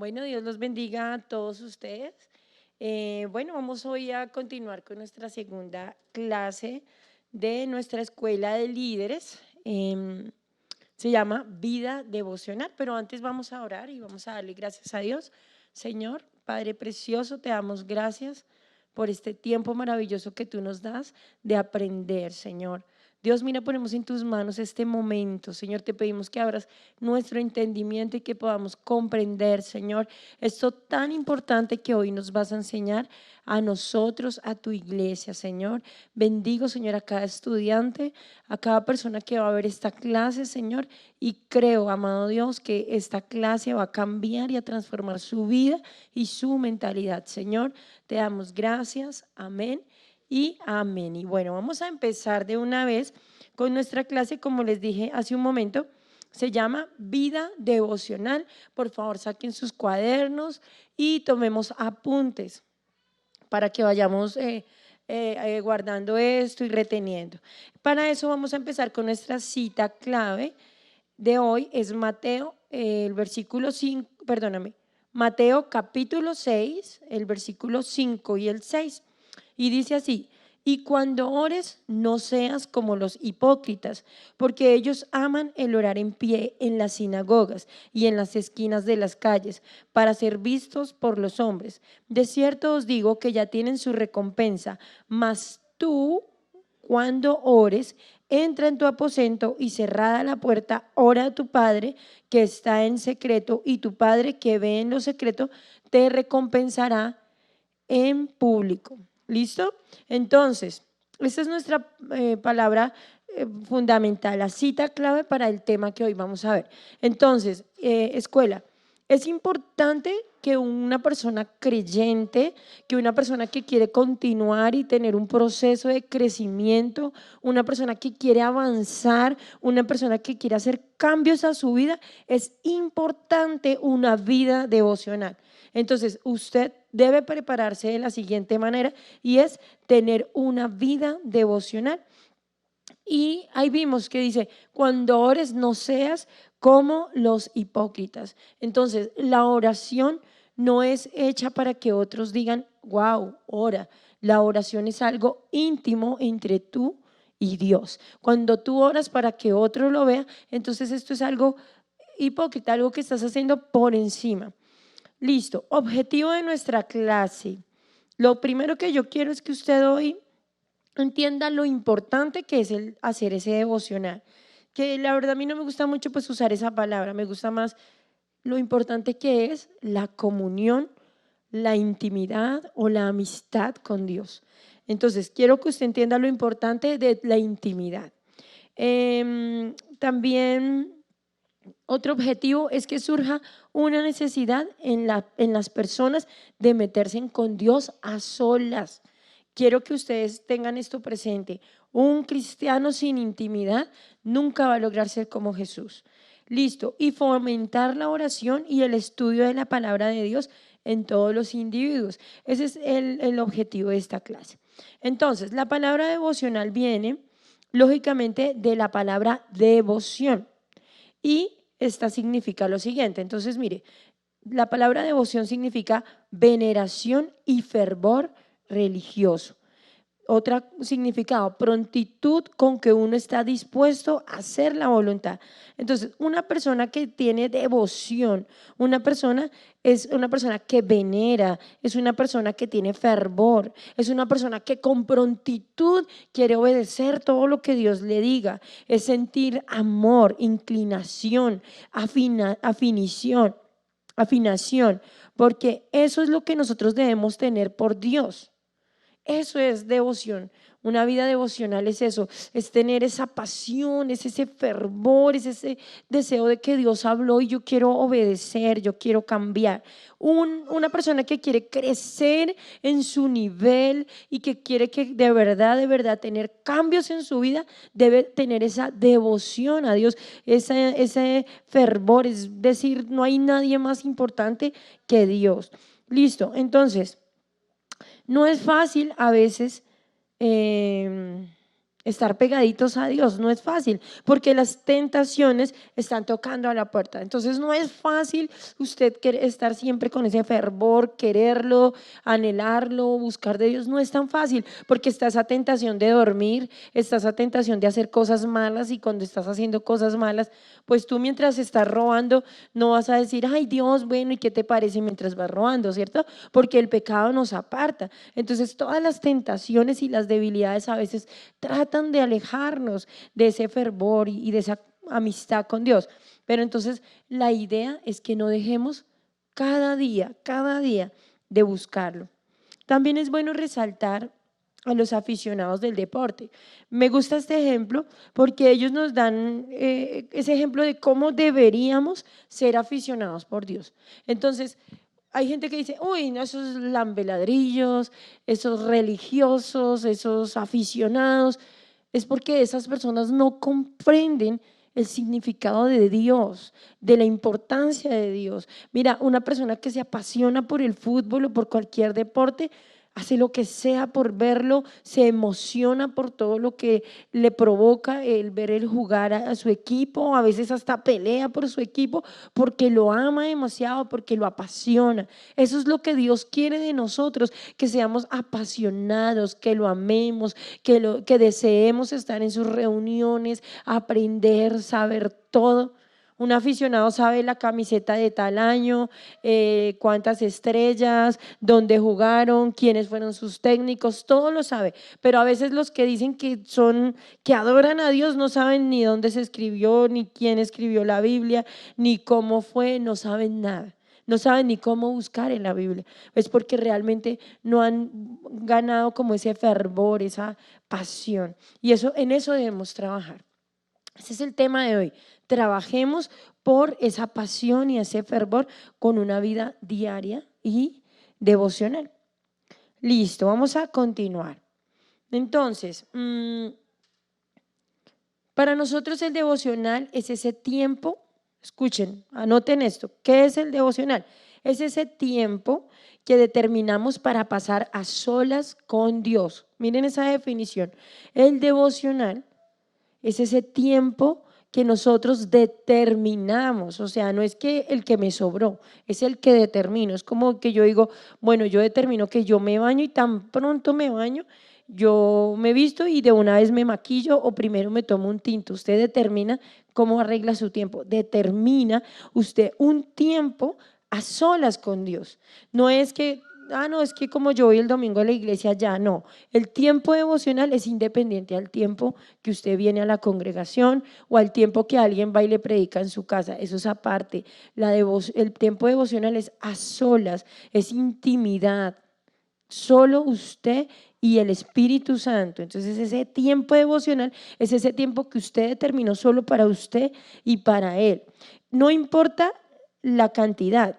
Bueno, Dios los bendiga a todos ustedes. Bueno, vamos hoy a continuar con nuestra segunda clase de nuestra escuela de líderes. Se llama Vida Devocional, pero antes vamos a orar y vamos a darle gracias a Dios. Señor, Padre precioso, te damos gracias por este tiempo maravilloso que tú nos das de aprender, Señor. Dios, mira, ponemos en tus manos este momento, Señor, te pedimos que abras nuestro entendimiento y que podamos comprender, Señor, esto tan importante que hoy nos vas a enseñar a nosotros, a tu iglesia, Señor. Bendigo, Señor, a cada estudiante, a cada persona que va a ver esta clase, Señor, y creo, amado Dios, que esta clase va a cambiar y a transformar su vida y su mentalidad, Señor. Te damos gracias, amén y amén. Y bueno, vamos a empezar de una vez con nuestra clase, como les dije hace un momento. Se llama Vida Devocional. Por favor, saquen sus cuadernos y tomemos apuntes para que vayamos guardando esto y reteniendo. Para eso vamos a empezar con nuestra cita clave de hoy. Es Mateo, el versículo 5, perdóname, Mateo capítulo 6, el versículo 5 y el 6. Y dice así: y cuando ores, no seas como los hipócritas, porque ellos aman el orar en pie en las sinagogas y en las esquinas de las calles, para ser vistos por los hombres. De cierto os digo que ya tienen su recompensa. Mas tú, cuando ores, entra en tu aposento y cerrada la puerta, ora a tu Padre que está en secreto, y tu Padre que ve en lo secreto te recompensará en público. ¿Listo? Entonces, esta es nuestra palabra fundamental, la cita clave para el tema que hoy vamos a ver. Entonces, escuela, es importante que una persona creyente, que una persona que quiere continuar y tener un proceso de crecimiento, una persona que quiere avanzar, una persona que quiere hacer cambios a su vida, es importante una vida devocional. Entonces, usted debe prepararse de la siguiente manera, y es tener una vida devocional. Y ahí vimos que dice: cuando ores, no seas como los hipócritas. Entonces, la oración no es hecha para que otros digan: wow, ora. La oración es algo íntimo entre tú y Dios. Cuando tú oras para que otro lo vea, entonces esto es algo hipócrita, algo que estás haciendo por encima. Listo, objetivo de nuestra clase. Lo primero que yo quiero es que usted hoy entienda lo importante que es el hacer ese devocional. Que la verdad a mí no me gusta mucho pues usar esa palabra, me gusta más lo importante que es la comunión, la intimidad o la amistad con Dios. Entonces, quiero que usted entienda lo importante de la intimidad. También otro objetivo es que surja una necesidad en las personas de meterse con Dios a solas. Quiero que ustedes tengan esto presente. Un cristiano sin intimidad nunca va a lograr ser como Jesús. Listo. Y fomentar la oración y el estudio de la palabra de Dios en todos los individuos. Ese es el objetivo de esta clase. Entonces, la palabra devocional viene, lógicamente, de la palabra devoción. Y esta significa lo siguiente. Entonces, mire, la palabra devoción significa veneración y fervor religioso. Otro significado: prontitud con que uno está dispuesto a hacer la voluntad. Entonces, una persona que tiene devoción, una persona es una persona que venera, es una persona que tiene fervor, es una persona que con prontitud quiere obedecer todo lo que Dios le diga, es sentir amor, inclinación, afinación, porque eso es lo que nosotros debemos tener por Dios. Eso es devoción. Una vida devocional es eso, es tener esa pasión, es ese fervor, es ese deseo de que Dios habló y yo quiero obedecer, yo quiero cambiar. Una persona que quiere crecer en su nivel y que quiere que de verdad tener cambios en su vida, debe tener esa devoción a Dios, ese fervor, es decir, no hay nadie más importante que Dios. Listo, entonces no es fácil a veces Estar pegaditos a Dios no es fácil porque las tentaciones están tocando a la puerta. Entonces no es fácil usted estar siempre con ese fervor, quererlo, anhelarlo, buscar de Dios. No es tan fácil porque está esa tentación de dormir, está esa tentación de hacer cosas malas y cuando estás haciendo cosas malas, pues tú mientras estás robando no vas a decir, ay Dios, bueno, ¿y qué te parece mientras vas robando, cierto? Porque el pecado nos aparta. Entonces todas las tentaciones y las debilidades a veces tratan de alejarnos de ese fervor y de esa amistad con Dios. Pero entonces la idea es que no dejemos cada día de buscarlo. También es bueno resaltar a los aficionados del deporte. Me gusta este ejemplo porque ellos nos dan ese ejemplo de cómo deberíamos ser aficionados por Dios. Entonces, hay gente que dice, uy, no, esos lambeladrillos, esos religiosos, esos aficionados, es porque esas personas no comprenden el significado de Dios, de la importancia de Dios. Mira, una persona que se apasiona por el fútbol o por cualquier deporte, hace lo que sea por verlo, se emociona por todo lo que le provoca el ver el jugar a su equipo, a veces hasta pelea por su equipo, porque lo ama demasiado, porque lo apasiona. Eso es lo que Dios quiere de nosotros, que seamos apasionados, que lo amemos, que deseemos estar en sus reuniones, aprender, saber todo. Un aficionado sabe la camiseta de tal año, cuántas estrellas, dónde jugaron, quiénes fueron sus técnicos, todo lo sabe. Pero a veces los que dicen que adoran a Dios no saben ni dónde se escribió, ni quién escribió la Biblia, ni cómo fue, no saben nada. No saben ni cómo buscar en la Biblia. Es porque realmente no han ganado como ese fervor, esa pasión. Y en eso debemos trabajar. Ese es el tema de hoy. Trabajemos por esa pasión y ese fervor con una vida diaria y devocional. Listo, vamos a continuar. Entonces, para nosotros el devocional es ese tiempo, escuchen, anoten esto, ¿qué es el devocional? Es ese tiempo que determinamos para pasar a solas con Dios. Miren esa definición. El devocional es ese tiempo que nosotros determinamos, o sea, no es que el que me sobró, es el que determino. Es como que yo digo, bueno, yo determino que yo me baño y tan pronto me baño, yo me visto y de una vez me maquillo o primero me tomo un tinto. Usted determina cómo arregla su tiempo, determina usted un tiempo a solas con Dios. No es que no, es que como yo voy el domingo a la iglesia, ya no. El tiempo devocional es independiente al tiempo que usted viene a la congregación o al tiempo que alguien va y le predica en su casa. Eso es aparte. El tiempo devocional es a solas, es intimidad. Solo usted y el Espíritu Santo. Entonces ese tiempo devocional es ese tiempo que usted determinó solo para usted y para Él. No importa la cantidad,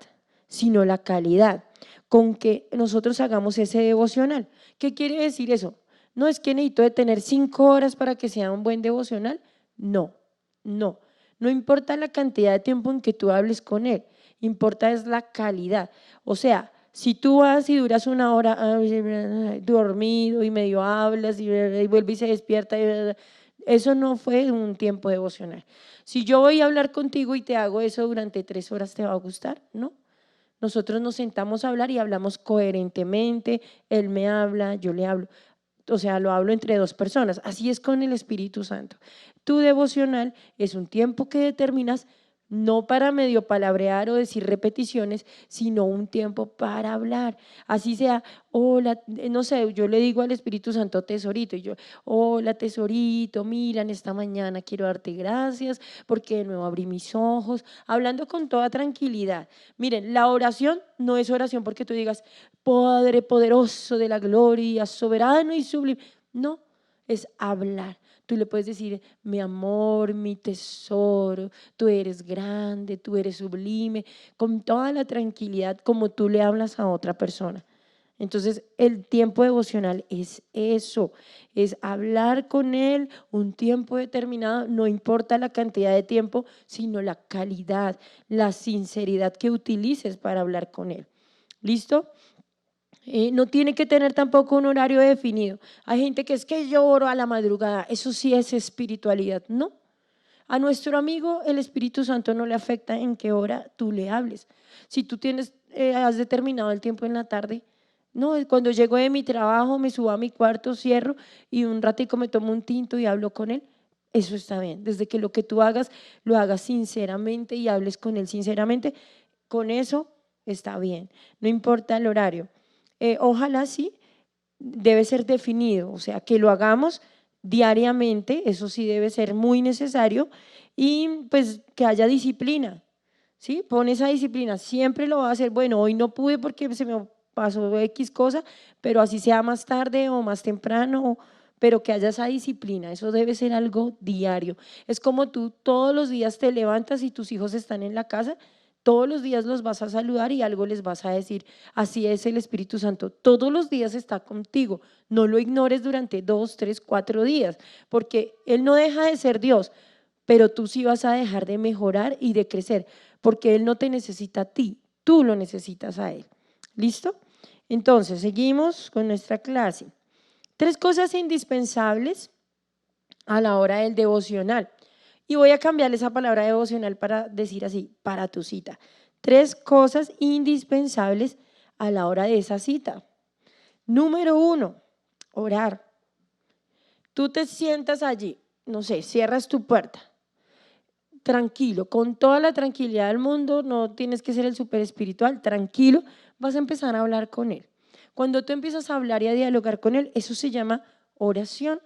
sino la calidad con que nosotros hagamos ese devocional. ¿Qué quiere decir eso? No es que necesito de tener 5 horas para que sea un buen devocional. No, no. No importa la cantidad de tiempo en que tú hables con Él, importa es la calidad. O sea, si tú vas y duras 1 hora dormido y medio hablas y vuelve y se despierta, eso no fue un tiempo devocional. Si yo voy a hablar contigo y te hago eso durante 3 horas, ¿te va a gustar? No. Nosotros nos sentamos a hablar y hablamos coherentemente, él me habla, yo le hablo, o sea, lo hablo entre dos personas. Así es con el Espíritu Santo. Tu devocional es un tiempo que determinas no para medio palabrear o decir repeticiones, sino un tiempo para hablar. Así sea, hola, no sé, yo le digo al Espíritu Santo tesorito, y yo, hola tesorito, mira, en esta mañana quiero darte gracias porque de nuevo abrí mis ojos, hablando con toda tranquilidad. Miren, la oración no es oración porque tú digas, Padre poderoso de la gloria, soberano y sublime. No, es hablar. Tú le puedes decir, mi amor, mi tesoro, tú eres grande, tú eres sublime, con toda la tranquilidad como tú le hablas a otra persona. Entonces, el tiempo devocional es eso, es hablar con Él un tiempo determinado, no importa la cantidad de tiempo, sino la calidad, la sinceridad que utilices para hablar con Él. ¿Listo? No tiene que tener tampoco un horario definido. Hay gente que es que yo oro a la madrugada, eso sí es espiritualidad. No, a nuestro amigo el Espíritu Santo no le afecta en qué hora tú le hables. Si tú has determinado el tiempo en la tarde, no, cuando llego de mi trabajo me subo a mi cuarto, cierro y un ratico me tomo un tinto y hablo con él. Eso está bien, desde que lo que tú hagas lo hagas sinceramente y hables con él sinceramente, con eso está bien, no importa el horario. Ojalá sí, debe ser definido, o sea, que lo hagamos diariamente, eso sí debe ser muy necesario y pues que haya disciplina, ¿sí? Pon esa disciplina, siempre lo va a hacer, bueno, hoy no pude porque se me pasó X cosa, pero así sea más tarde o más temprano, pero que haya esa disciplina, eso debe ser algo diario. Es como tú todos los días te levantas y tus hijos están en la casa, todos los días los vas a saludar y algo les vas a decir. Así es el Espíritu Santo, todos los días está contigo, no lo ignores durante 2, 3, 4 días, porque Él no deja de ser Dios, pero tú sí vas a dejar de mejorar y de crecer, porque Él no te necesita a ti, tú lo necesitas a Él. ¿Listo? Entonces, seguimos con nuestra clase. 3 cosas indispensables a la hora del devocional. Y voy a cambiar esa palabra devocional para decir así, para tu cita. 3 cosas indispensables a la hora de esa cita. Número 1, orar. Tú te sientas allí, no sé, cierras tu puerta, tranquilo, con toda la tranquilidad del mundo, no tienes que ser el súper espiritual, tranquilo, vas a empezar a hablar con él. Cuando tú empiezas a hablar y a dialogar con él, eso se llama oración.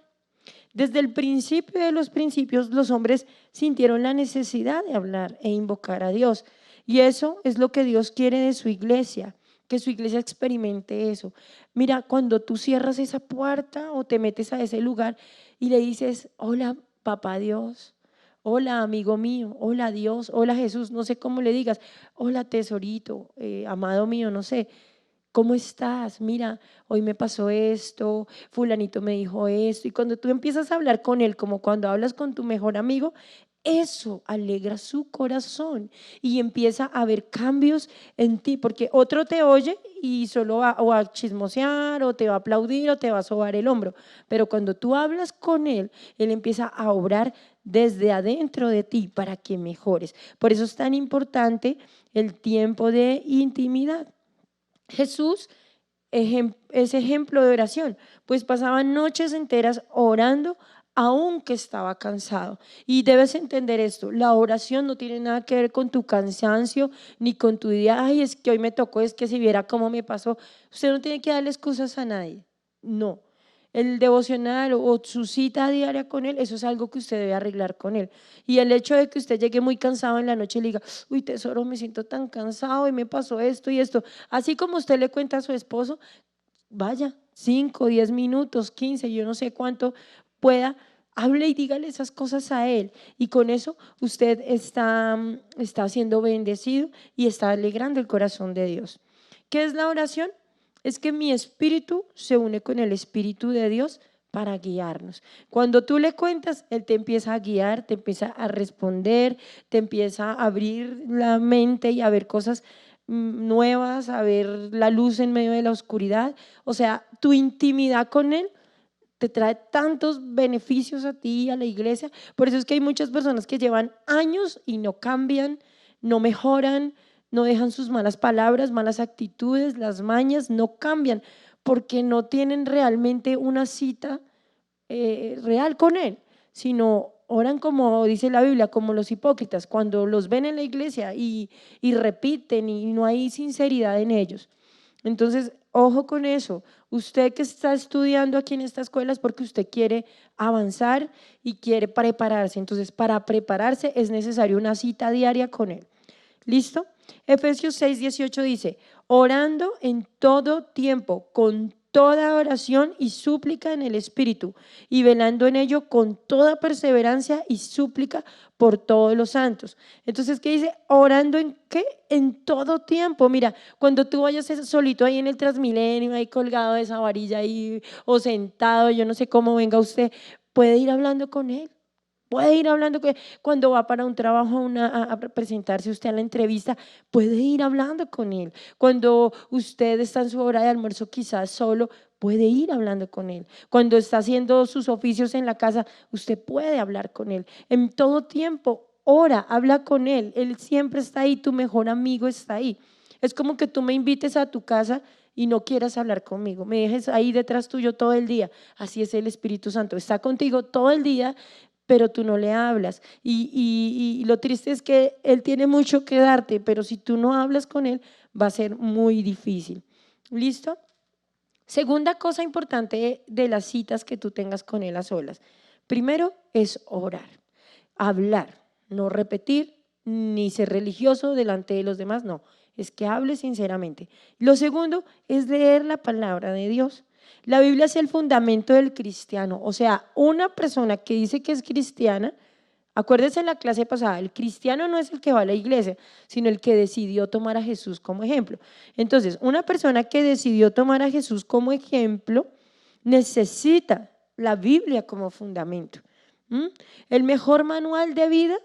Desde el principio de los principios, los hombres sintieron la necesidad de hablar e invocar a Dios. Y eso es lo que Dios quiere de su iglesia, que su iglesia experimente eso. Mira, cuando tú cierras esa puerta o te metes a ese lugar y le dices, hola, papá Dios, hola, amigo mío, hola Dios, hola Jesús, no sé cómo le digas, hola tesorito, amado mío, no sé. ¿Cómo estás? Mira, hoy me pasó esto, fulanito me dijo esto. Y cuando tú empiezas a hablar con él, como cuando hablas con tu mejor amigo, eso alegra su corazón y empieza a haber cambios en ti, porque otro te oye y solo va o a chismosear o te va a aplaudir o te va a sobar el hombro. Pero cuando tú hablas con él, él empieza a obrar desde adentro de ti para que mejores. Por eso es tan importante el tiempo de intimidad. Jesús es ejemplo de oración, pues pasaba noches enteras orando aunque estaba cansado. Y debes entender esto, la oración no tiene nada que ver con tu cansancio ni con tu día, ay, es que hoy me tocó, es que si viera cómo me pasó. Usted no tiene que darle excusas a nadie, no. El devocional o su cita diaria con él, eso es algo que usted debe arreglar con él. Y el hecho de que usted llegue muy cansado en la noche y le diga, uy, tesoro, me siento tan cansado y me pasó esto y esto. Así como usted le cuenta a su esposo, vaya, 5, 10 minutos, 15, yo no sé cuánto pueda, hable y dígale esas cosas a él. Y con eso usted está siendo bendecido y está alegrando el corazón de Dios. ¿Qué es la oración? Es que mi espíritu se une con el espíritu de Dios para guiarnos. Cuando tú le cuentas, Él te empieza a guiar, te empieza a responder, te empieza a abrir la mente y a ver cosas nuevas, a ver la luz en medio de la oscuridad. O sea, tu intimidad con Él te trae tantos beneficios a ti y a la iglesia. Por eso es que hay muchas personas que llevan años y no cambian, no mejoran, no dejan sus malas palabras, malas actitudes, las mañas, no cambian porque no tienen realmente una cita real con Él, sino oran como dice la Biblia, como los hipócritas, cuando los ven en la iglesia y repiten y no hay sinceridad en ellos. Entonces, ojo con eso. Usted que está estudiando aquí en esta escuela es porque usted quiere avanzar y quiere prepararse. Entonces, para prepararse es necesario una cita diaria con Él. ¿Listo? Efesios 6:18 dice, orando en todo tiempo, con toda oración y súplica en el Espíritu, y velando en ello con toda perseverancia y súplica por todos los santos. Entonces, ¿qué dice? Orando en qué? En todo tiempo. Mira, cuando tú vayas solito ahí en el Transmilenio, ahí colgado de esa varilla ahí, o sentado, yo no sé cómo venga usted, puede ir hablando con él. Puede ir hablando cuando va para un trabajo a presentarse usted a la entrevista, puede ir hablando con él. Cuando usted está en su hora de almuerzo quizás solo, puede ir hablando con él. Cuando está haciendo sus oficios en la casa, usted puede hablar con él. En todo tiempo, ora, habla con él. Él siempre está ahí, tu mejor amigo está ahí. Es como que tú me invites a tu casa y no quieras hablar conmigo, me dejes ahí detrás tuyo todo el día. Así es el Espíritu Santo, está contigo todo el día, pero tú no le hablas. Y lo triste es que Él tiene mucho que darte, pero si tú no hablas con Él, va a ser muy difícil. ¿Listo? Segunda cosa importante de las citas que tú tengas con Él a solas. Primero es orar, hablar, no repetir ni ser religioso delante de los demás, no, es que hable sinceramente. Lo segundo es leer la palabra de Dios. La Biblia es el fundamento del cristiano, o sea, una persona que dice que es cristiana, acuérdense en la clase pasada, el cristiano no es el que va a la iglesia, sino el que decidió tomar a Jesús como ejemplo. Entonces, una persona que decidió tomar a Jesús como ejemplo necesita la Biblia como fundamento. El mejor manual de vida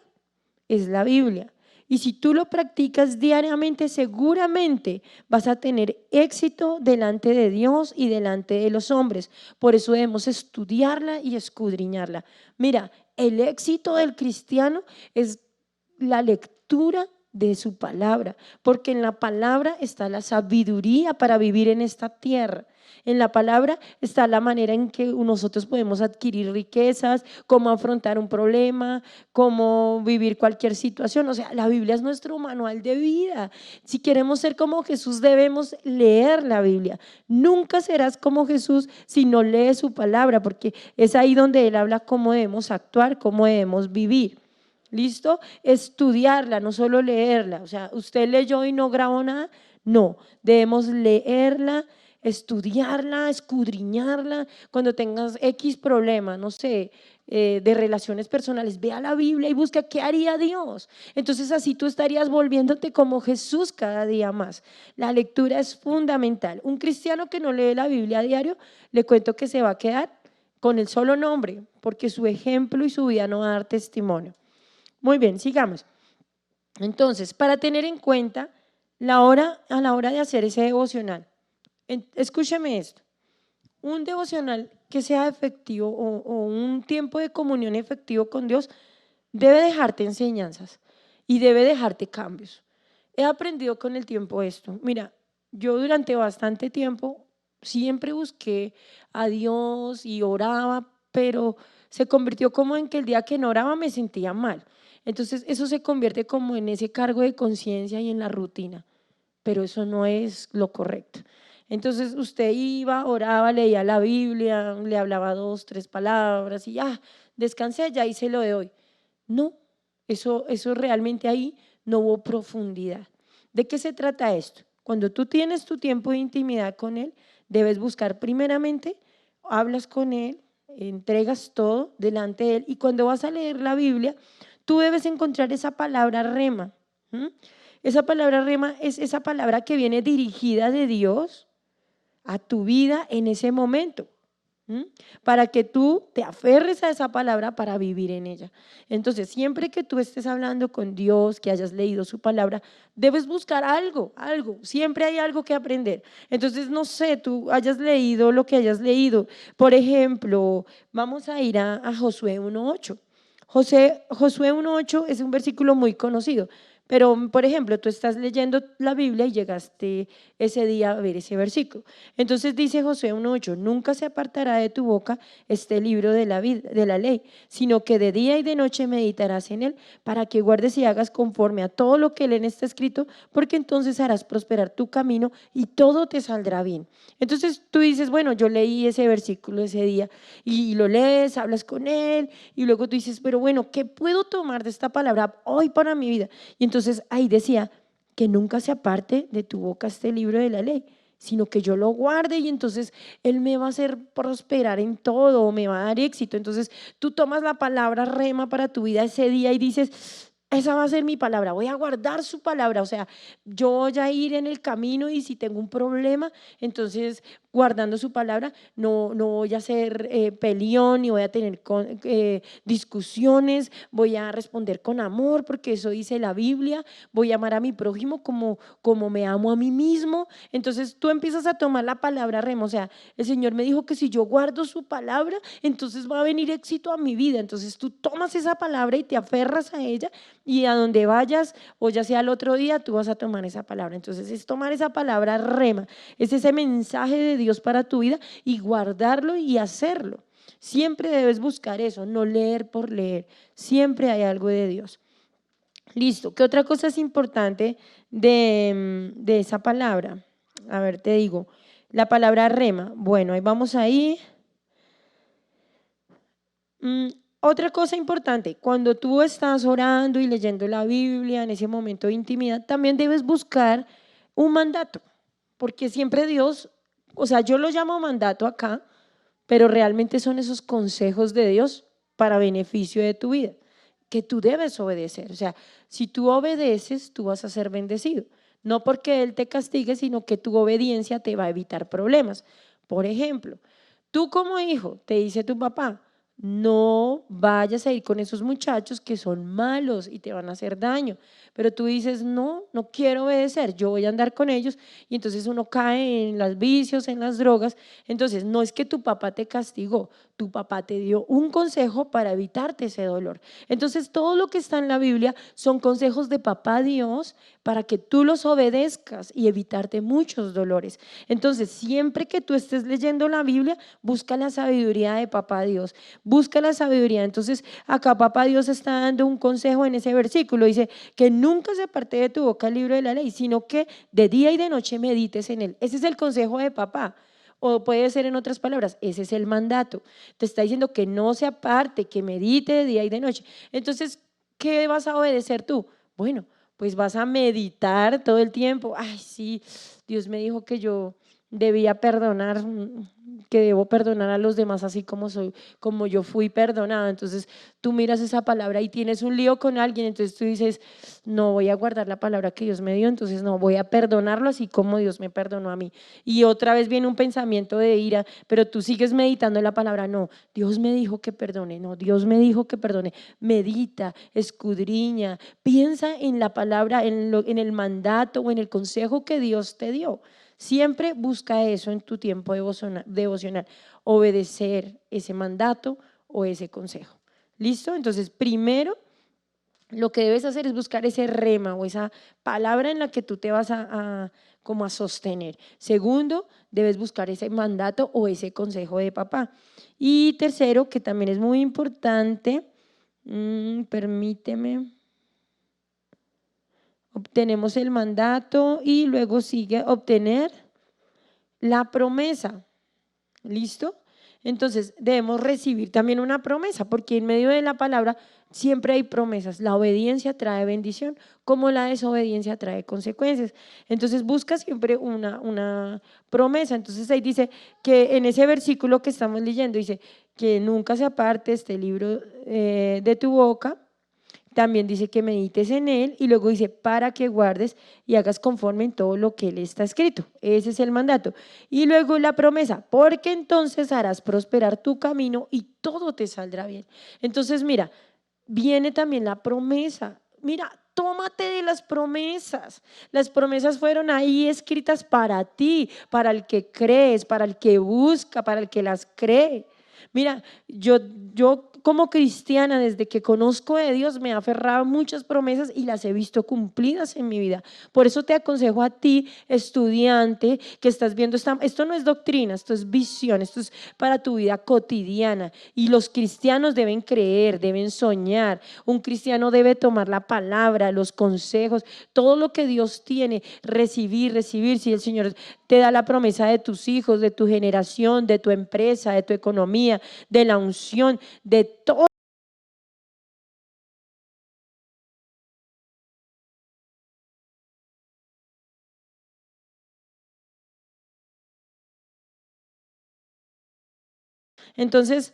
es la Biblia. Y si tú lo practicas diariamente, seguramente vas a tener éxito delante de Dios y delante de los hombres. Por eso debemos estudiarla y escudriñarla. Mira, el éxito del cristiano es la lectura de su palabra, porque en la palabra está la sabiduría para vivir en esta tierra. En la palabra está la manera en que nosotros podemos adquirir riquezas, cómo afrontar un problema, cómo vivir cualquier situación. O sea, la Biblia es nuestro manual de vida. Si queremos ser como Jesús, debemos leer la Biblia. Nunca serás como Jesús si no lees su palabra, porque es ahí donde Él habla cómo debemos actuar, cómo debemos vivir. ¿Listo? Estudiarla, no solo leerla. O sea, ¿usted leyó y no grabó nada? No, debemos leerla, estudiarla, escudriñarla. Cuando tengas X problema, no sé, de relaciones personales, ve a la Biblia y busca qué haría Dios. Entonces así tú estarías volviéndote como Jesús cada día más. La lectura es fundamental. Un cristiano que no lee la Biblia a diario, le cuento que se va a quedar con el solo nombre, porque su ejemplo y su vida no va a dar testimonio. Muy bien, sigamos. Entonces, para tener en cuenta a la hora de hacer ese devocional, escúcheme esto, un devocional que sea efectivo o un tiempo de comunión efectivo con Dios debe dejarte enseñanzas y debe dejarte cambios. He aprendido con el tiempo esto. Mira, yo durante bastante tiempo siempre busqué a Dios y oraba, pero se convirtió como en que el día que no oraba me sentía mal. Entonces eso se convierte como en ese cargo de conciencia y en la rutina, pero eso no es lo correcto. Entonces usted iba, oraba, leía la Biblia, le hablaba 2, 3 palabras y ya, descansé, ya hice lo de hoy. No, eso realmente ahí no hubo profundidad. ¿De qué se trata esto? Cuando tú tienes tu tiempo de intimidad con Él, debes buscar primeramente, hablas con Él, entregas todo delante de Él y cuando vas a leer la Biblia, tú debes encontrar esa palabra rema. Esa palabra rema es esa palabra que viene dirigida de Dios a tu vida en ese momento, para que tú te aferres a esa palabra para vivir en ella. Entonces, siempre que tú estés hablando con Dios, que hayas leído su palabra, debes buscar algo, siempre hay algo que aprender. Entonces, no sé, tú hayas leído lo que hayas leído. Por ejemplo, vamos a ir a Josué 1:8. Josué 1:8 es un versículo muy conocido, pero por ejemplo, tú estás leyendo la Biblia y llegaste ese día a ver ese versículo. Entonces dice Josué 1:8, nunca se apartará de tu boca este libro de la vida, de la ley, sino que de día y de noche meditarás en él para que guardes y hagas conforme a todo lo que en él está escrito, porque entonces harás prosperar tu camino y todo te saldrá bien. Entonces tú dices, bueno, yo leí ese versículo ese día y lo lees, hablas con él y luego tú dices, pero bueno, ¿qué puedo tomar de esta palabra hoy para mi vida? Y entonces ahí decía que nunca se aparte de tu boca este libro de la ley, sino que yo lo guarde y entonces Él me va a hacer prosperar en todo, me va a dar éxito. Entonces tú tomas la palabra rema para tu vida ese día y dices, Esa va a ser mi palabra, voy a guardar su palabra, o sea, yo voy a ir en el camino y si tengo un problema, entonces guardando su palabra, no voy a ser peleón ni voy a tener discusiones, voy a responder con amor porque eso dice la Biblia, voy a amar a mi prójimo como me amo a mí mismo. Entonces tú empiezas a tomar la palabra rema, o sea, el Señor me dijo que si yo guardo su palabra, entonces va a venir éxito a mi vida. Entonces tú tomas esa palabra y te aferras a ella y a donde vayas, o ya sea el otro día, tú vas a tomar esa palabra. Entonces es tomar esa palabra rema, es ese mensaje de Dios para tu vida y guardarlo y hacerlo. Siempre debes buscar eso, no leer por leer. Siempre hay algo de Dios. Listo. ¿Qué otra cosa es importante de esa palabra? A ver, te digo, la palabra rema. Bueno, ahí vamos ahí. Otra cosa importante, cuando tú estás orando y leyendo la Biblia en ese momento de intimidad, también debes buscar un mandato, porque siempre Dios, o sea, yo lo llamo mandato acá, pero realmente son esos consejos de Dios para beneficio de tu vida, que tú debes obedecer. O sea, si tú obedeces, tú vas a ser bendecido. No porque Él te castigue, sino que tu obediencia te va a evitar problemas. Por ejemplo, tú como hijo, te dice tu papá, no vayas a ir con esos muchachos que son malos y te van a hacer daño. Pero tú dices, no quiero obedecer, yo voy a andar con ellos. Y entonces uno cae en los vicios, en las drogas. Entonces no es que tu papá te castigó, tu papá te dio un consejo para evitarte ese dolor. Entonces todo lo que está en la Biblia son consejos de papá Dios para que tú los obedezcas y evitarte muchos dolores. Entonces siempre que tú estés leyendo la Biblia, busca la sabiduría de papá Dios, busca la sabiduría. Entonces acá papá Dios está dando un consejo en ese versículo, dice que nunca se aparte de tu boca el libro de la ley, sino que de día y de noche medites en él. Ese es el consejo de papá. O puede ser en otras palabras, ese es el mandato. Te está diciendo que no se aparte, que medite de día y de noche. Entonces, ¿qué vas a obedecer tú? Bueno, pues vas a meditar todo el tiempo. Ay, sí, Dios me dijo que yo debía perdonar, que debo perdonar a los demás así como soy, como yo fui perdonada. Entonces tú miras esa palabra y tienes un lío con alguien, entonces tú dices, no voy a guardar la palabra que Dios me dio, entonces no voy a perdonarlo así como Dios me perdonó a mí. Y otra vez viene un pensamiento de ira, pero tú sigues meditando en la palabra, no, Dios me dijo que perdone, no, Dios me dijo que perdone. Medita, escudriña, piensa en la palabra, en el mandato o en el consejo que Dios te dio. Siempre busca eso en tu tiempo devocional, obedecer ese mandato o ese consejo. ¿Listo? Entonces, primero, lo que debes hacer es buscar ese rema o esa palabra en la que tú te vas como a sostener. Segundo, debes buscar ese mandato o ese consejo de papá. Y tercero, que también es muy importante, permíteme, obtenemos el mandato y luego sigue obtener la promesa. ¿Listo? Entonces debemos recibir también una promesa, porque en medio de la palabra siempre hay promesas. La obediencia trae bendición, como la desobediencia trae consecuencias. Entonces busca siempre una promesa. Entonces ahí dice que en ese versículo que estamos leyendo, dice que nunca se aparte este libro de tu boca. También dice que medites en él y luego dice para que guardes y hagas conforme en todo lo que él está escrito. Ese es el mandato. Y luego la promesa, porque entonces harás prosperar tu camino y todo te saldrá bien. Entonces, mira, viene también la promesa. Mira, tómate de las promesas. Las promesas fueron ahí escritas para ti, para el que crees, para el que busca, para el que las cree. Mira, yo como cristiana, desde que conozco de Dios, me he aferrado a muchas promesas y las he visto cumplidas en mi vida. Por eso te aconsejo a ti, estudiante, que estás viendo, esto no es doctrina, esto es visión, esto es para tu vida cotidiana. Y los cristianos deben creer, deben soñar. Un cristiano debe tomar la palabra, los consejos, todo lo que Dios tiene, recibir. Si el Señor te da la promesa de tus hijos, de tu generación, de tu empresa, de tu economía, de la unción, de todo. Entonces,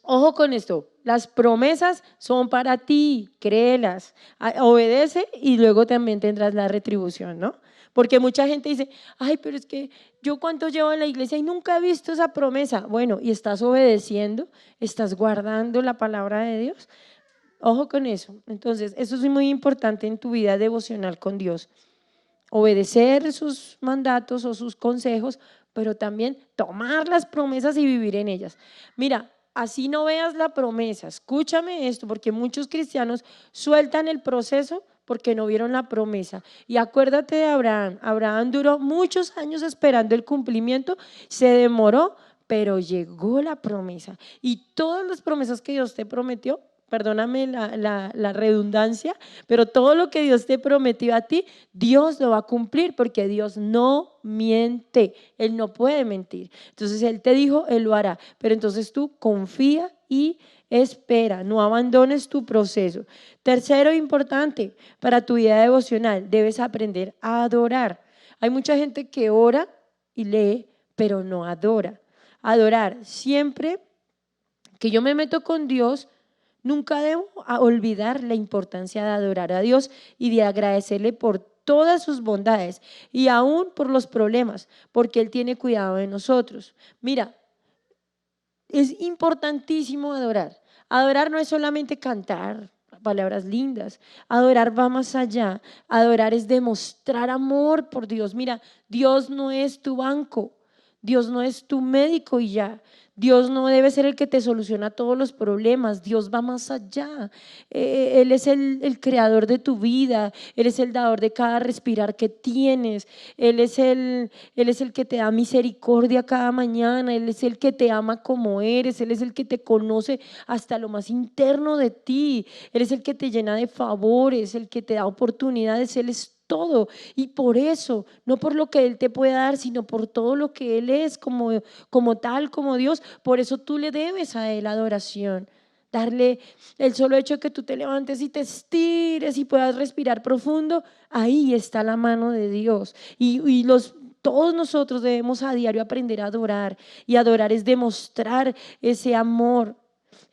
Ojo con esto, las promesas son para ti, créelas, obedece y luego también tendrás la retribución, ¿no? Porque mucha gente dice, ay, pero es que yo cuánto llevo en la iglesia y nunca he visto esa promesa. Bueno, y estás obedeciendo, estás guardando la palabra de Dios. Ojo con eso. Entonces, eso es muy importante en tu vida devocional con Dios. Obedecer sus mandatos o sus consejos, pero también tomar las promesas y vivir en ellas. Mira, así no veas la promesa, escúchame esto, porque muchos cristianos sueltan el proceso porque no vieron la promesa. Y acuérdate de Abraham. Abraham duró muchos años esperando el cumplimiento, se demoró, pero llegó la promesa. Y todas las promesas que Dios te prometió, perdóname la redundancia, pero todo lo que Dios te prometió a ti, Dios lo va a cumplir porque Dios no miente, Él no puede mentir. Entonces Él te dijo, Él lo hará, pero entonces tú confía y espera, no abandones tu proceso. Tercero, importante para tu vida devocional, debes aprender a adorar. Hay mucha gente que ora y lee, pero no adora. Adorar, siempre que yo me meto con Dios, nunca debo olvidar la importancia de adorar a Dios y de agradecerle por todas sus bondades y aún por los problemas, porque Él tiene cuidado de nosotros. Mira, es importantísimo adorar. Adorar no es solamente cantar palabras lindas, adorar va más allá. Adorar es demostrar amor por Dios. Mira, Dios no es tu banco, Dios no es tu médico y ya. Dios no debe ser el que te soluciona todos los problemas, Dios va más allá. Él es el creador de tu vida, Él es el dador de cada respirar que tienes, Él es el que te da misericordia cada mañana, Él es el que te ama como eres, Él es el que te conoce hasta lo más interno de ti, Él es el que te llena de favores, el que te da oportunidades, Él es todo. Y por eso, no por lo que Él te puede dar, sino por todo lo que Él es como tal, como Dios. Por eso tú le debes a Él adoración. Darle el solo hecho de que tú te levantes y te estires y puedas respirar profundo, ahí está la mano de Dios. Todos nosotros debemos a diario aprender a adorar. Y adorar es demostrar ese amor.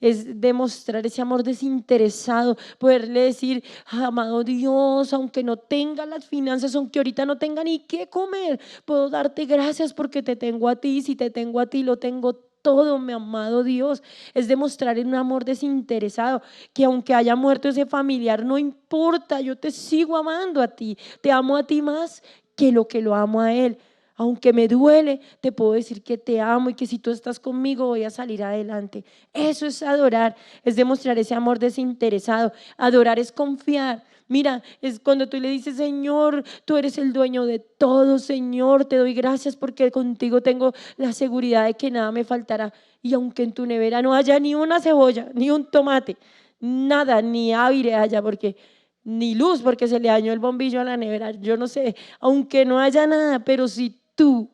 Es demostrar ese amor desinteresado, poderle decir, amado Dios, aunque no tenga las finanzas, aunque ahorita no tenga ni qué comer, puedo darte gracias porque te tengo a ti, si te tengo a ti, lo tengo todo, mi amado Dios. Es demostrar un amor desinteresado, que aunque haya muerto ese familiar, no importa, yo te sigo amando a ti, te amo a ti más que lo amo a él. Aunque me duele, te puedo decir que te amo y que si tú estás conmigo voy a salir adelante. Eso es adorar, es demostrar ese amor desinteresado. Adorar es confiar. Mira, es cuando tú le dices, Señor, tú eres el dueño de todo, Señor, te doy gracias porque contigo tengo la seguridad de que nada me faltará. Y aunque en tu nevera no haya ni una cebolla, ni un tomate, nada, ni aire haya, porque ni luz, porque se le dañó el bombillo a la nevera, yo no sé, aunque no haya nada, pero si tú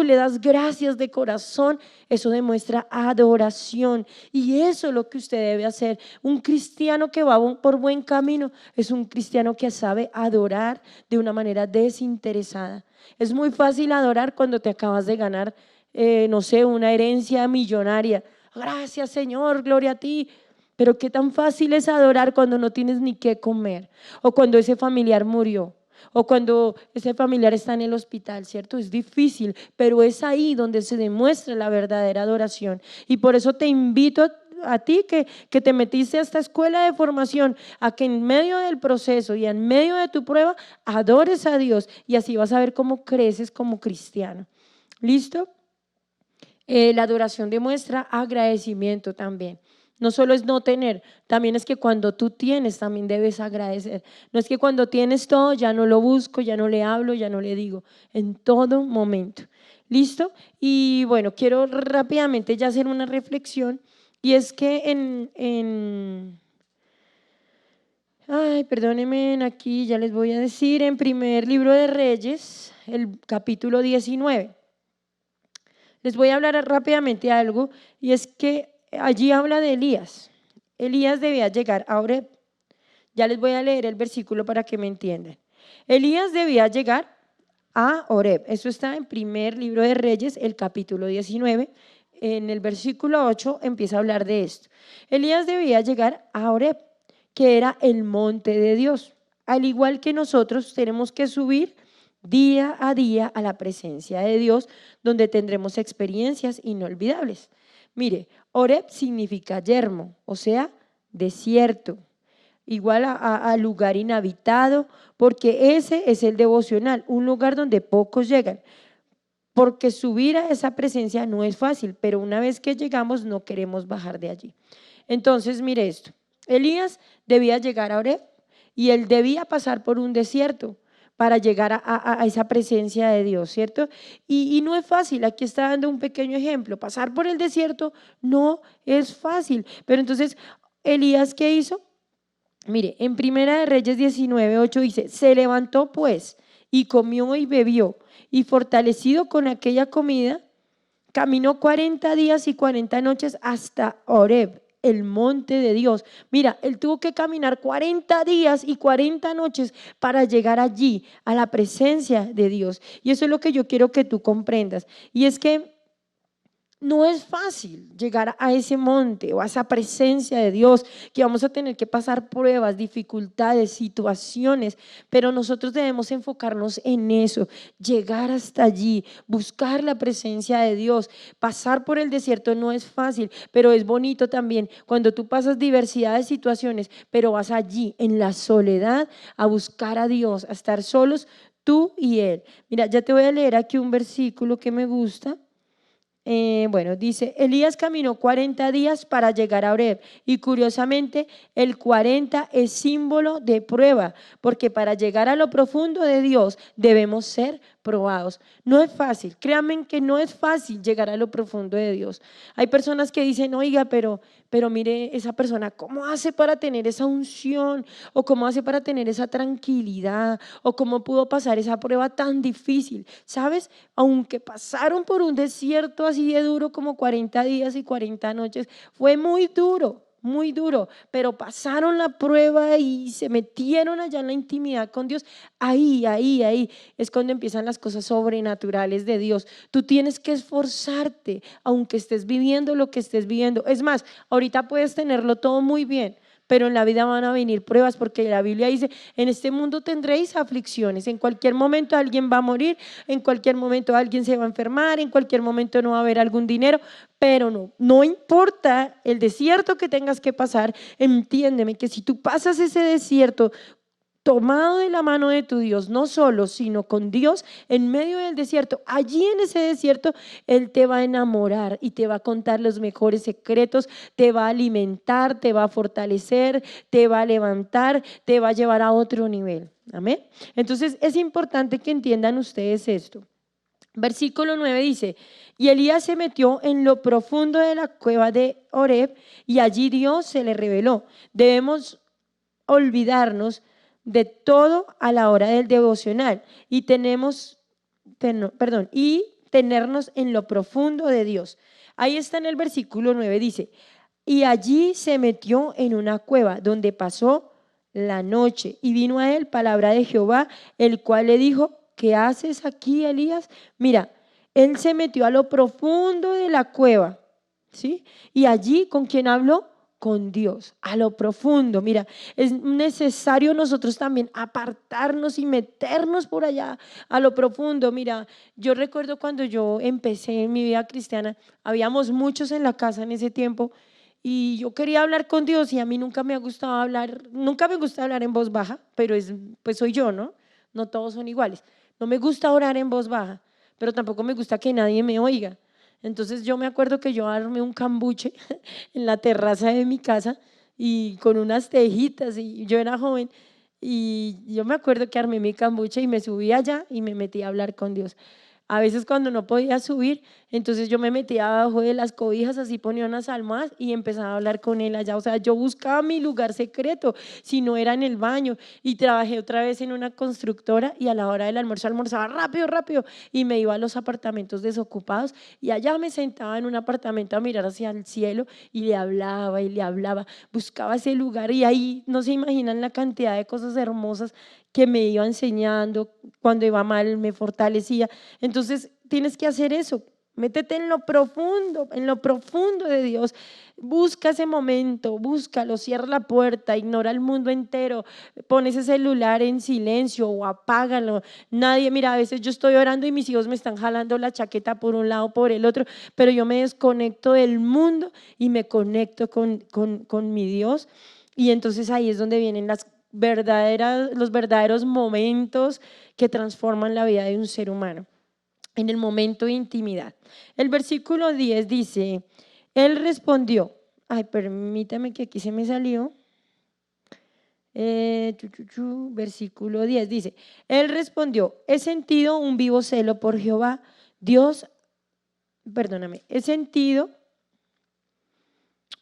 le das gracias de corazón, eso demuestra adoración y eso es lo que usted debe hacer. Un cristiano que va por buen camino es un cristiano que sabe adorar de una manera desinteresada. Es muy fácil adorar cuando te acabas de ganar, no sé, una herencia millonaria. Gracias, Señor, gloria a ti. Pero qué tan fácil es adorar cuando no tienes ni qué comer o cuando ese familiar murió o cuando ese familiar está en el hospital, ¿cierto? Es difícil, pero es ahí donde se demuestra la verdadera adoración. Y por eso te invito a ti que te metiste a esta escuela de formación, a que en medio del proceso y en medio de tu prueba adores a Dios y así vas a ver cómo creces como cristiano. ¿Listo? La adoración demuestra agradecimiento también. No solo es no tener, también es que cuando tú tienes también debes agradecer. No es que cuando tienes todo ya no lo busco, ya no le hablo, ya no le digo, en todo momento. ¿Listo? Y bueno, quiero rápidamente ya hacer una reflexión y es que ay, perdónenme, aquí ya les voy a decir, en primer libro de Reyes, el capítulo 19. Les voy a hablar rápidamente algo y es que allí habla de Elías. Elías debía llegar a Oreb. Ya les voy a leer el versículo para que me entiendan. Elías debía llegar a Oreb. Eso está en primer libro de Reyes, el capítulo 19. en el versículo 8 empieza a hablar de esto. Elías debía llegar a Oreb, que era el monte de Dios. Al igual que nosotros tenemos que subir día a día a la presencia de Dios, donde tendremos experiencias inolvidables. Mire, Oreb significa yermo, o sea, desierto, igual a lugar inhabitado, porque ese es el devocional, un lugar donde pocos llegan. Porque subir a esa presencia no es fácil, pero una vez que llegamos no queremos bajar de allí. Entonces, mire esto, Elías debía llegar a Oreb y él debía pasar por un desierto para llegar a esa presencia de Dios, ¿cierto? Y no es fácil, aquí está dando un pequeño ejemplo, pasar por el desierto no es fácil, pero entonces, Elías, ¿qué hizo? Mire, en Primera de Reyes 19:8 dice, se levantó pues y comió y bebió, y fortalecido con aquella comida, caminó 40 días y 40 noches hasta Oreb, el monte de Dios. Mira, él tuvo que caminar 40 días y 40 noches para llegar allí, a la presencia de Dios. Y eso es lo que yo quiero que tú comprendas. Y es que no es fácil llegar a ese monte o a esa presencia de Dios, que vamos a tener que pasar pruebas, dificultades, situaciones, pero nosotros debemos enfocarnos en eso, llegar hasta allí, buscar la presencia de Dios. Pasar por el desierto no es fácil, pero es bonito también cuando tú pasas diversidad de situaciones, pero vas allí en la soledad a buscar a Dios, a estar solos tú y Él. Mira, ya te voy a leer aquí un versículo que me gusta. Bueno, dice, Elías caminó 40 días para llegar a Oreb y curiosamente el 40 es símbolo de prueba, porque para llegar a lo profundo de Dios debemos ser probados. No es fácil, créanme que no es fácil llegar a lo profundo de Dios. Hay personas que dicen, oiga, pero mire esa persona, ¿cómo hace para tener esa unción? ¿O cómo hace para tener esa tranquilidad? ¿O cómo pudo pasar esa prueba tan difícil? ¿Sabes? Aunque pasaron por un desierto así de duro como 40 días y 40 noches, fue muy duro, pero pasaron la prueba y se metieron allá en la intimidad con Dios. Ahí es cuando empiezan las cosas sobrenaturales de Dios. Tú tienes que esforzarte, aunque estés viviendo lo que estés viviendo. Es más, ahorita puedes tenerlo todo muy bien, pero en la vida van a venir pruebas, porque la Biblia dice, en este mundo tendréis aflicciones, en cualquier momento alguien va a morir, en cualquier momento alguien se va a enfermar, en cualquier momento no va a haber algún dinero, pero no importa el desierto que tengas que pasar, entiéndeme que si tú pasas ese desierto tomado de la mano de tu Dios, no solo, sino con Dios en medio del desierto, allí en ese desierto, Él te va a enamorar y te va a contar los mejores secretos, te va a alimentar, te va a fortalecer, te va a levantar, te va a llevar a otro nivel. Amén. Entonces es importante que entiendan ustedes esto. Versículo 9 dice, y Elías se metió en lo profundo de la cueva de Oreb y allí Dios se le reveló. Debemos olvidarnos de todo a la hora del devocional y tenernos en lo profundo de Dios. Ahí está en el versículo 9, dice, y allí se metió en una cueva donde pasó la noche y vino a él palabra de Jehová, el cual le dijo, ¿qué haces aquí, Elías? Mira, él se metió a lo profundo de la cueva, ¿sí? Y allí, ¿con quién habló? Con Dios, a lo profundo. Mira, es necesario nosotros también apartarnos y meternos por allá a lo profundo. Mira, yo recuerdo cuando yo empecé en mi vida cristiana, habíamos muchos en la casa en ese tiempo y yo quería hablar con Dios y a mí nunca me ha gustado hablar, nunca me gusta hablar en voz baja, pero pues soy yo, ¿no? No todos son iguales. No me gusta orar en voz baja, pero tampoco me gusta que nadie me oiga. Entonces yo me acuerdo que yo armé un cambuche en la terraza de mi casa y con unas tejitas y yo era joven y yo me acuerdo que armé mi cambuche y me subí allá y me metí a hablar con Dios. A veces cuando no podía subir, entonces yo me metía abajo de las cobijas, así ponía unas almohadas y empezaba a hablar con él allá. O sea, yo buscaba mi lugar secreto, si no era en el baño. Y trabajé otra vez en una constructora y a la hora del almuerzo almorzaba rápido y me iba a los apartamentos desocupados y allá me sentaba en un apartamento a mirar hacia el cielo y le hablaba y le hablaba. Buscaba ese lugar y ahí no se imaginan la cantidad de cosas hermosas que me iba enseñando. Cuando iba mal me fortalecía. Entonces tienes que hacer eso, Métete en lo profundo de Dios. Busca ese momento, búscalo, cierra la puerta, ignora el mundo entero, pon ese celular en silencio o apágalo. Nadie, mira, a veces yo estoy orando y mis hijos me están jalando la chaqueta por un lado, por el otro, pero yo me desconecto del mundo y me conecto con mi Dios. Y entonces ahí es donde vienen los verdaderos momentos que transforman la vida de un ser humano, en el momento de intimidad. El versículo 10 dice, él respondió, ay, permítame que aquí se me salió, versículo 10 dice, él respondió, he sentido un vivo celo por Jehová, he sentido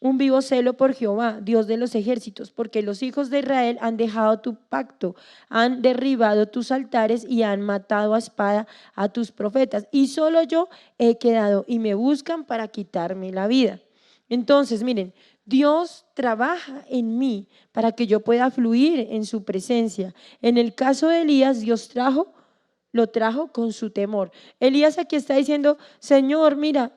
un vivo celo por Jehová, Dios de los ejércitos, porque los hijos de Israel han dejado tu pacto, han derribado tus altares y han matado a espada a tus profetas. Y solo yo he quedado y me buscan para quitarme la vida. Entonces, miren, Dios trabaja en mí para que yo pueda fluir en su presencia. En el caso de Elías, Dios lo trajo con su temor. Elías aquí está diciendo, Señor, mira,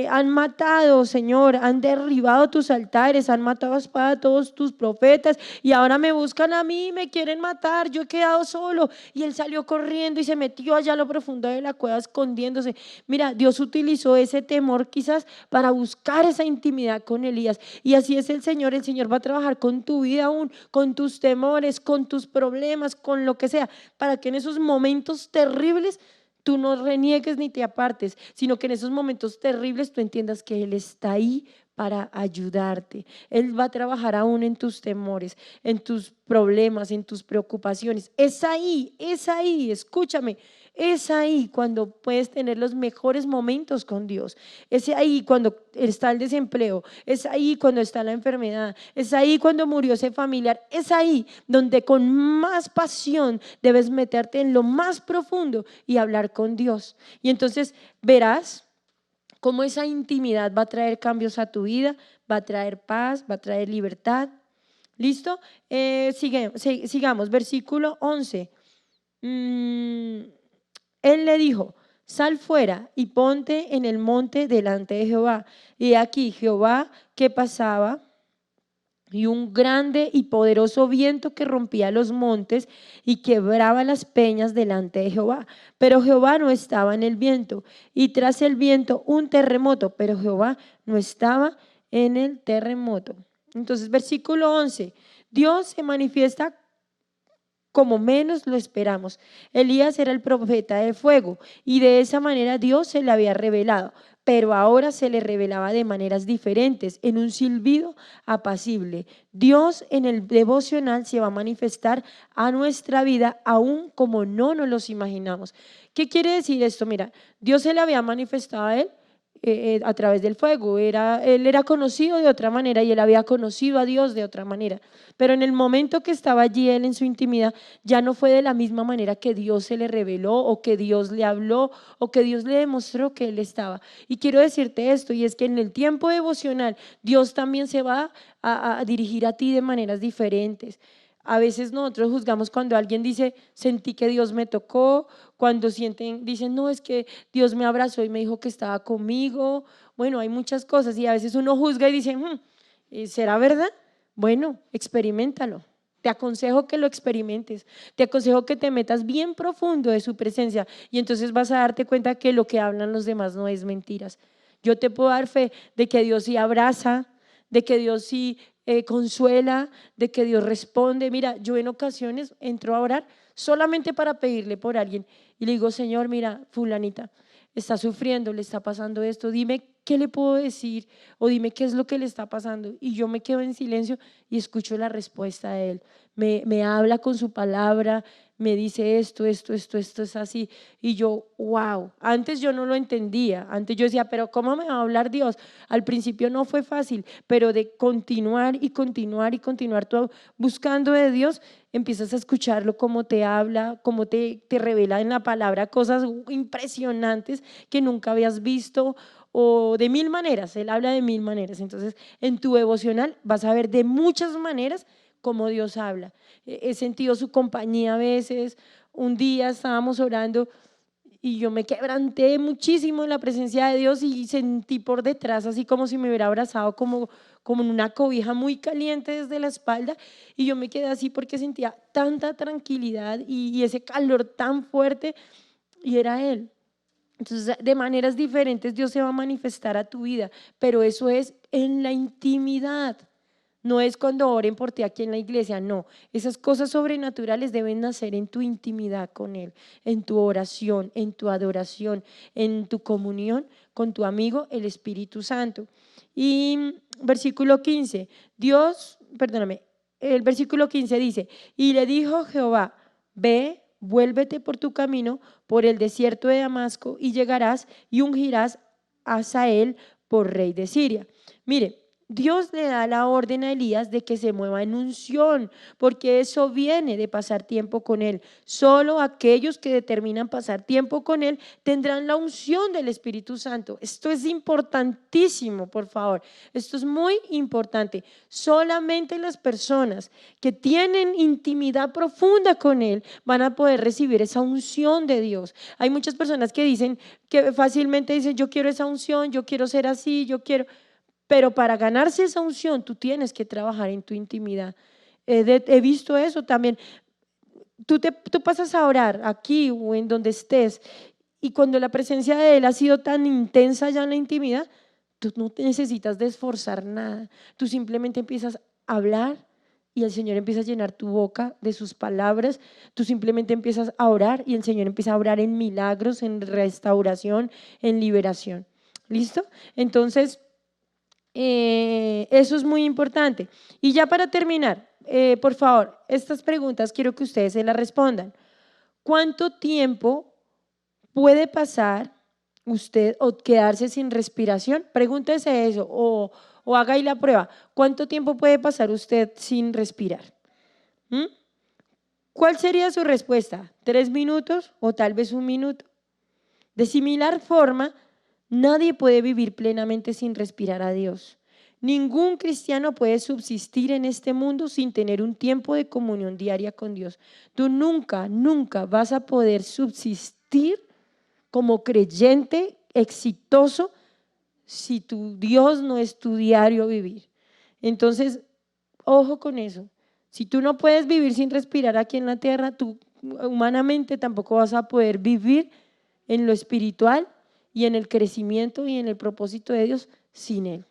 han matado, Señor, han derribado tus altares, han matado a espada a todos tus profetas y ahora me buscan a mí, me quieren matar, yo he quedado solo. Y él salió corriendo y se metió allá a lo profundo de la cueva escondiéndose. Mira, Dios utilizó ese temor quizás para buscar esa intimidad con Elías. Y así es el Señor va a trabajar con tu vida aún, con tus temores, con tus problemas, con lo que sea, para que en esos momentos terribles tú no reniegues ni te apartes, sino que en esos momentos terribles tú entiendas que Él está ahí para ayudarte. Él va a trabajar aún en tus temores, en tus problemas, en tus preocupaciones. Es ahí, escúchame, es ahí cuando puedes tener los mejores momentos con Dios. Es ahí cuando está el desempleo, es ahí cuando está la enfermedad, es ahí cuando murió ese familiar, es ahí donde con más pasión debes meterte en lo más profundo y hablar con Dios. Y entonces verás cómo esa intimidad va a traer cambios a tu vida, va a traer paz, va a traer libertad. ¿Listo? Sigamos, versículo 11. Él le dijo, sal fuera y ponte en el monte delante de Jehová. Y aquí Jehová que pasaba y un grande y poderoso viento que rompía los montes y quebraba las peñas delante de Jehová. Pero Jehová no estaba en el viento y tras el viento un terremoto, pero Jehová no estaba en el terremoto. Entonces, versículo 11, Dios se manifiesta como menos lo esperamos. Elías era el profeta de fuego y de esa manera Dios se le había revelado, pero ahora se le revelaba de maneras diferentes, en un silbido apacible. Dios en el devocional se va a manifestar a nuestra vida aún como no nos los imaginamos. ¿Qué quiere decir esto? Mira, Dios se le había manifestado a él a través del fuego. Él era conocido de otra manera y él había conocido a Dios de otra manera. Pero en el momento que estaba allí él en su intimidad, ya no fue de la misma manera que Dios se le reveló o que Dios le habló o que Dios le demostró que él estaba. Y quiero decirte esto, y es que en el tiempo devocional Dios también se va a dirigir a ti de maneras diferentes. A veces nosotros juzgamos cuando alguien dice, sentí que Dios me tocó, cuando dicen, no, es que Dios me abrazó y me dijo que estaba conmigo. Bueno, hay muchas cosas y a veces uno juzga y dice, ¿será verdad? Bueno, experiméntalo. Te aconsejo que lo experimentes, te aconsejo que te metas bien profundo de su presencia y entonces vas a darte cuenta que lo que hablan los demás no es mentiras. Yo te puedo dar fe de que Dios sí abraza, de que Dios sí consuela, de que Dios responde. Mira, yo en ocasiones entro a orar solamente para pedirle por alguien y le digo, Señor, mira, fulanita está sufriendo, le está pasando esto, dime qué le puedo decir o dime qué es lo que le está pasando. Y yo me quedo en silencio y escucho la respuesta de él. Me habla con su palabra, me dice esto es así. Y yo, wow, antes yo no lo entendía. Antes yo decía, pero ¿cómo me va a hablar Dios? Al principio no fue fácil, pero de continuar y continuar y continuar tú buscando de Dios, empiezas a escucharlo cómo te habla, cómo te revela en la palabra cosas impresionantes que nunca habías visto o de mil maneras. Él habla de mil maneras. Entonces, en tu devocional vas a ver de muchas maneras cómo Dios habla. He sentido su compañía a veces. Un día estábamos orando y yo me quebranté muchísimo en la presencia de Dios y sentí por detrás así como si me hubiera abrazado como en una cobija muy caliente desde la espalda, y yo me quedé así porque sentía tanta tranquilidad y ese calor tan fuerte, y era Él. Entonces, de maneras diferentes Dios se va a manifestar a tu vida, pero eso es en la intimidad. No es cuando oren por ti aquí en la iglesia, no. Esas cosas sobrenaturales deben nacer en tu intimidad con Él, en tu oración, en tu adoración, en tu comunión con tu amigo, el Espíritu Santo. Y versículo 15, el versículo 15 dice, y le dijo Jehová, ve, vuélvete por tu camino, por el desierto de Damasco, y llegarás y ungirás a Hazael por rey de Siria. Mire, Dios le da la orden a Elías de que se mueva en unción, porque eso viene de pasar tiempo con Él. Solo aquellos que determinan pasar tiempo con Él tendrán la unción del Espíritu Santo. Esto es importantísimo, por favor. Esto es muy importante. Solamente las personas que tienen intimidad profunda con Él van a poder recibir esa unción de Dios. Hay muchas personas que dicen, que fácilmente dicen, yo quiero esa unción, yo quiero ser así, yo quiero… Pero para ganarse esa unción, tú tienes que trabajar en tu intimidad. He visto eso también. Tú pasas a orar aquí o en donde estés, y cuando la presencia de Él ha sido tan intensa ya en la intimidad, tú no te necesitas de esforzar nada. Tú simplemente empiezas a hablar y el Señor empieza a llenar tu boca de sus palabras. Tú simplemente empiezas a orar y el Señor empieza a orar en milagros, en restauración, en liberación. ¿Listo? Entonces… eso es muy importante. Y ya para terminar, por favor, estas preguntas quiero que ustedes se las respondan. ¿Cuánto tiempo puede pasar usted o quedarse sin respiración? Pregúntese eso o haga ahí la prueba. ¿Cuánto tiempo puede pasar usted sin respirar? ¿Mm? ¿Cuál sería su respuesta? ¿3 minutos o tal vez 1 minuto? De similar forma, nadie puede vivir plenamente sin respirar a Dios. Ningún cristiano puede subsistir en este mundo sin tener un tiempo de comunión diaria con Dios. Tú nunca, nunca vas a poder subsistir como creyente exitoso si tu Dios no es tu diario vivir. Entonces, ojo con eso. Si tú no puedes vivir sin respirar aquí en la tierra, tú humanamente tampoco vas a poder vivir en lo espiritual y en el crecimiento y en el propósito de Dios sin Él.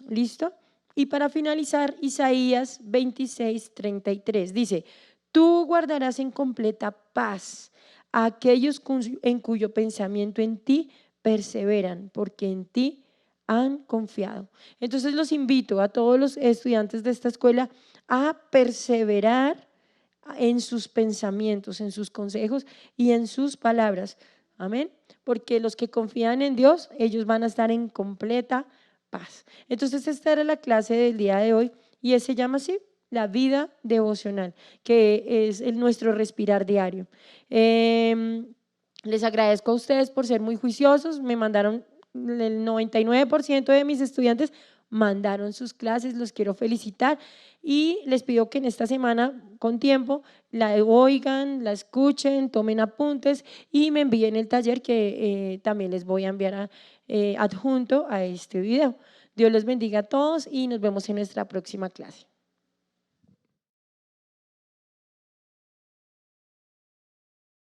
¿Listo? Y para finalizar, Isaías 26:33 dice, tú guardarás en completa paz a aquellos en cuyo pensamiento en ti perseveran, porque en ti han confiado. Entonces los invito a todos los estudiantes de esta escuela a perseverar en sus pensamientos, en sus consejos y en sus palabras. Amén. Porque los que confían en Dios, ellos van a estar en completa paz. Entonces esta era la clase del día de hoy y se llama así, la vida devocional, que es nuestro respirar diario. Les agradezco a ustedes por ser muy juiciosos. Me mandaron, el 99% de mis estudiantes mandaron sus clases, los quiero felicitar y les pido que en esta semana con tiempo la oigan, la escuchen, tomen apuntes y me envíen el taller que también les voy a enviar adjunto a este video. Dios los bendiga a todos y nos vemos en nuestra próxima clase.